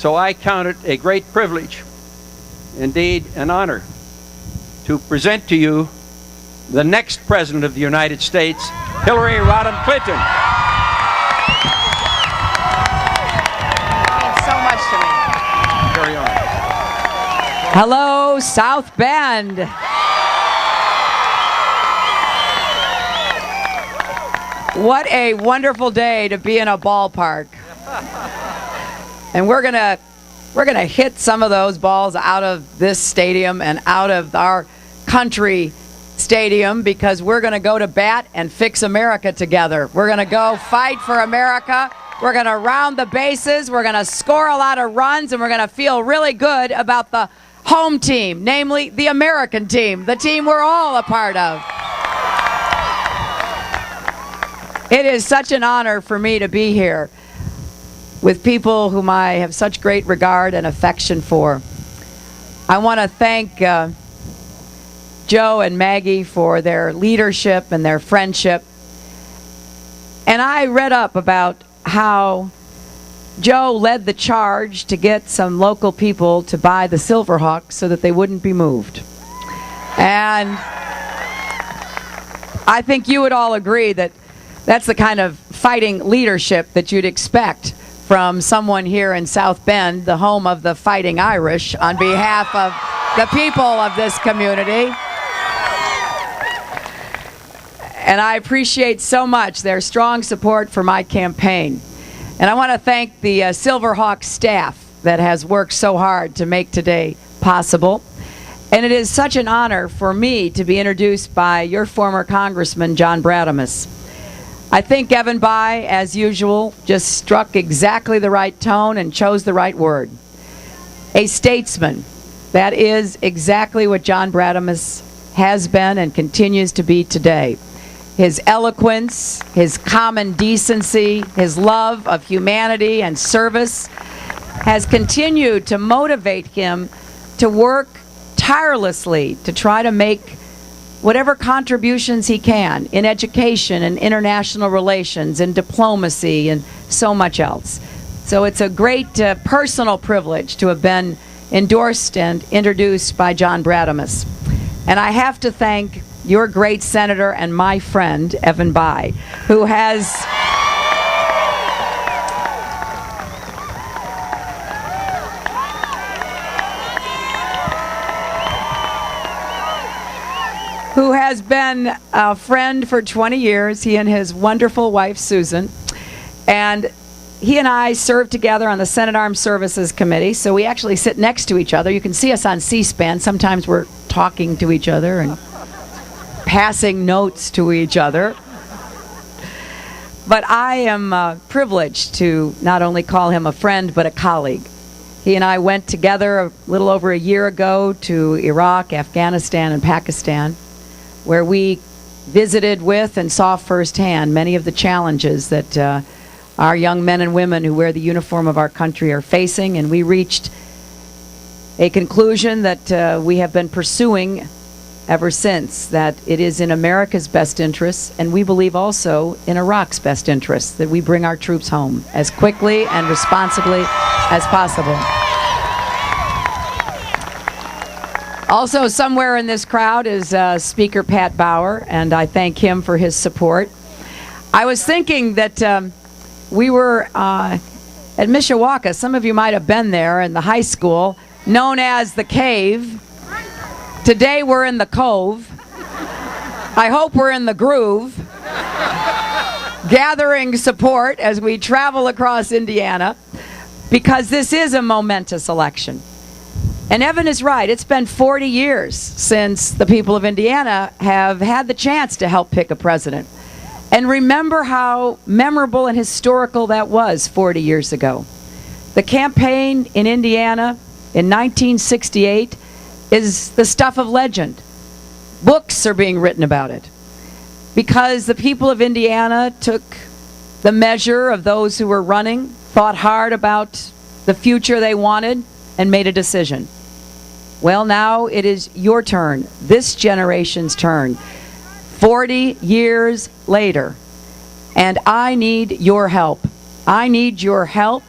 So I count it a great privilege, indeed an honor, to present to you the next President of the United States, Hillary Rodham Clinton. Means so much to me. Very honored. Hello, South Bend. What a wonderful day to be in a ballpark. And we're gonna hit some of those balls out of this stadium and out of our country stadium, because we're gonna go to bat and fix America together. We're gonna go fight for America. We're gonna round the bases. We're gonna score a lot of runs, and we're gonna feel really good about the home team, namely the American team, the team we're all a part of. It is such an honor for me to be here with people whom I have such great regard and affection for. I want to thank Joe and Maggie for their leadership and their friendship. And I read up about how Joe led the charge to get some local people to buy the Silverhawks so that they wouldn't be moved. And I think you would all agree that that's the kind of fighting leadership that you'd expect from someone here in South Bend, the home of the Fighting Irish, on behalf of the people of this community. And I appreciate so much their strong support for my campaign. And I want to thank the Silverhawk staff that has worked so hard to make today possible. And it is such an honor for me to be introduced by your former Congressman, John Bradamus. I think Evan Bayh, as usual, just struck exactly the right tone and chose the right word. A statesman. That is exactly what John Bradamus has been and continues to be today. His eloquence, his common decency, his love of humanity and service has continued to motivate him to work tirelessly to try to make whatever contributions he can in education and international relations and diplomacy and so much else. So it's a great personal privilege to have been endorsed and introduced by John Bradamus. And I have to thank your great senator and my friend, Evan Bayh, who has been a friend for 20 years, he and his wonderful wife, Susan. And he and I served together on the Senate Armed Services Committee, so we actually sit next to each other. You can see us on C-SPAN. Sometimes we're talking to each other and passing notes to each other. But I am privileged to not only call him a friend, but a colleague. He and I went together a little over a year ago to Iraq, Afghanistan, and Pakistan, where we visited with and saw firsthand many of the challenges that our young men and women who wear the uniform of our country are facing, and we reached a conclusion that we have been pursuing ever since, that it is in America's best interests, and we believe also in Iraq's best interests, that we bring our troops home as quickly and responsibly as possible. Also, somewhere in this crowd is Speaker Pat Bauer, and I thank him for his support. I was thinking that we were at Mishawaka. Some of you might have been there in the high school, known as the Cave. Today we're in the Cove. I hope we're in the groove, gathering support as we travel across Indiana, because this is a momentous election. And Evan is right. It's been 40 years since the people of Indiana have had the chance to help pick a president. And remember how memorable and historical that was 40 years ago. The campaign in Indiana in 1968 is the stuff of legend. Books are being written about it, because the people of Indiana took the measure of those who were running, thought hard about the future they wanted, and made a decision. Well, now it is your turn, this generation's turn, 40 years later, and I need your help. I need your help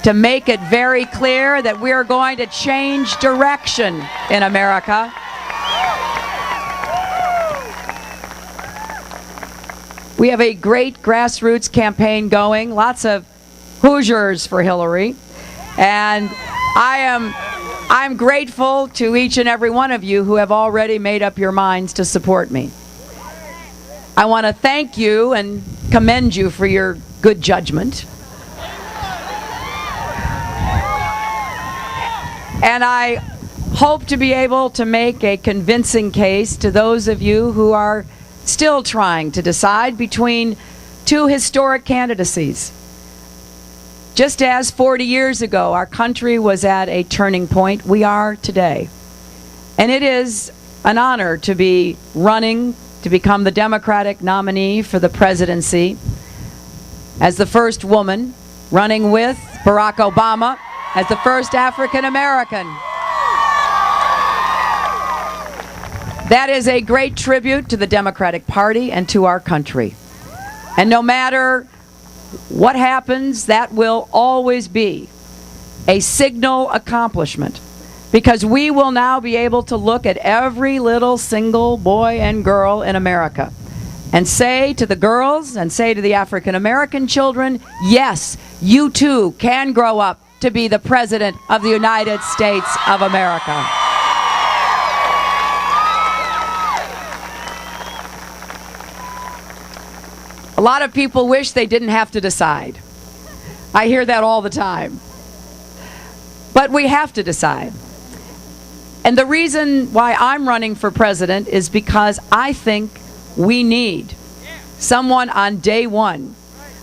to make it very clear that we are going to change direction in America. We have a great grassroots campaign going, lots of Hoosiers for Hillary, and I'm grateful to each and every one of you who have already made up your minds to support me. I want to thank you and commend you for your good judgment. And I hope to be able to make a convincing case to those of you who are still trying to decide between two historic candidacies. Just as 40 years ago our country was at a turning point, we are today. And it is an honor to be running to become the Democratic nominee for the presidency as the first woman, running with Barack Obama as the first African American. That is a great tribute to the Democratic Party and to our country. And no matter what happens, that will always be a signal accomplishment, because we will now be able to look at every little single boy and girl in America and say to the girls and say to the African American children, yes, you too can grow up to be the President of the United States of America. A lot of people wish they didn't have to decide. I hear that all the time. But we have to decide. And the reason why I'm running for president is because I think we need someone on day one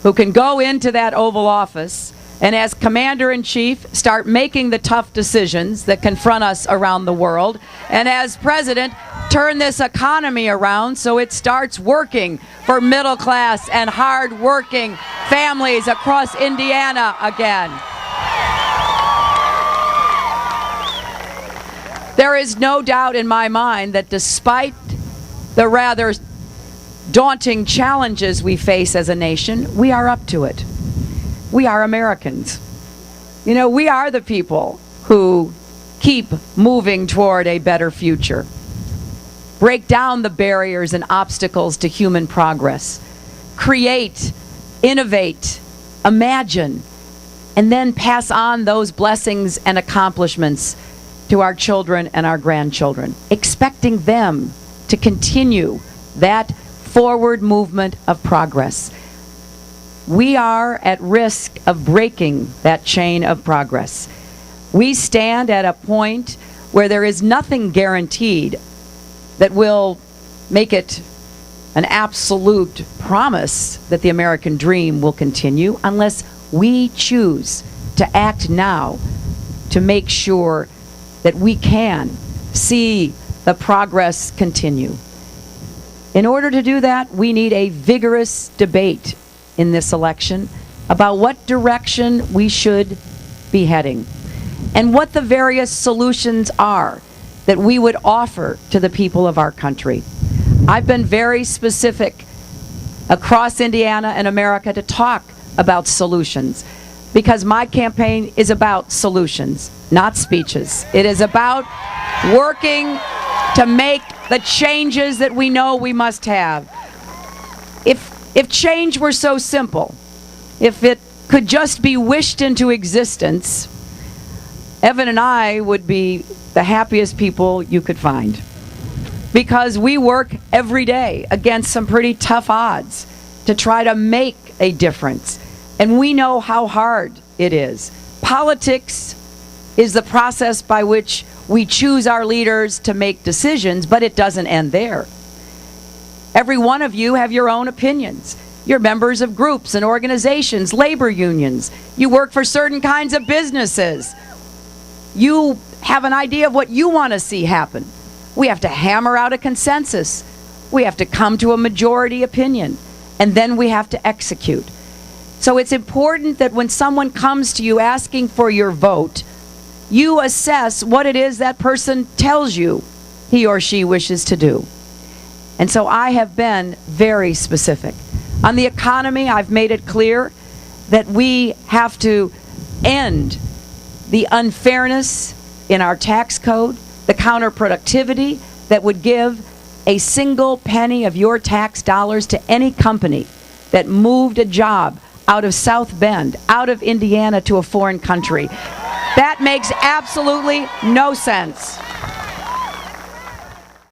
who can go into that Oval Office and as commander-in-chief start making the tough decisions that confront us around the world, and as president turn this economy around so it starts working for middle-class and hard-working families across Indiana again. There is no doubt in my mind that despite the rather daunting challenges we face as a nation, we are up to it. We are Americans. You know, we are the people who keep moving toward a better future. Break down the barriers and obstacles to human progress. Create, innovate, imagine, and then pass on those blessings and accomplishments to our children and our grandchildren, expecting them to continue that forward movement of progress. We are at risk of breaking that chain of progress. We stand at a point where there is nothing guaranteed that will make it an absolute promise that the American dream will continue unless we choose to act now to make sure that we can see the progress continue. In order to do that, we need a vigorous debate in this election about what direction we should be heading and what the various solutions are that we would offer to the people of our country. I've been very specific across Indiana and America to talk about solutions, because my campaign is about solutions, not speeches. It is about working to make the changes that we know we must have. If change were so simple, if it could just be wished into existence, Evan and I would be the happiest people you could find, because we work every day against some pretty tough odds to try to make a difference. And we know how hard it is. Politics is the process by which we choose our leaders to make decisions, but it doesn't end there. Every one of you have your own opinions. You're members of groups and organizations, labor unions. You work for certain kinds of businesses. You have an idea of what you want to see happen. We have to hammer out a consensus. We have to come to a majority opinion, and then we have to execute. So it's important that when someone comes to you asking for your vote, you assess what it is that person tells you he or she wishes to do. And so I have been very specific. On the economy, I've made it clear that we have to end the unfairness in our tax code, the counterproductivity that would give a single penny of your tax dollars to any company that moved a job out of South Bend, out of Indiana to a foreign country. That makes absolutely no sense.